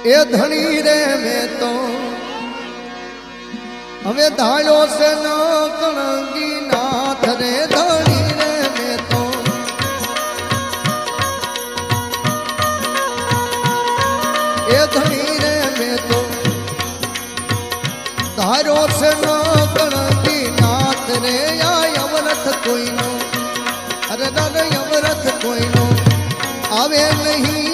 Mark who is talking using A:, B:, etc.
A: એ ધણી રે મેં તો હવે ધાળ્યો છે ન કણગી નાથ રે ધણી રે મેં તો એ ધણી રે મેં તો ધાર્યો છે ન કણગી નાથ રે આ અવરથ કોઈનો અરે દાદા અવરથ કોઈનો આવે નહીં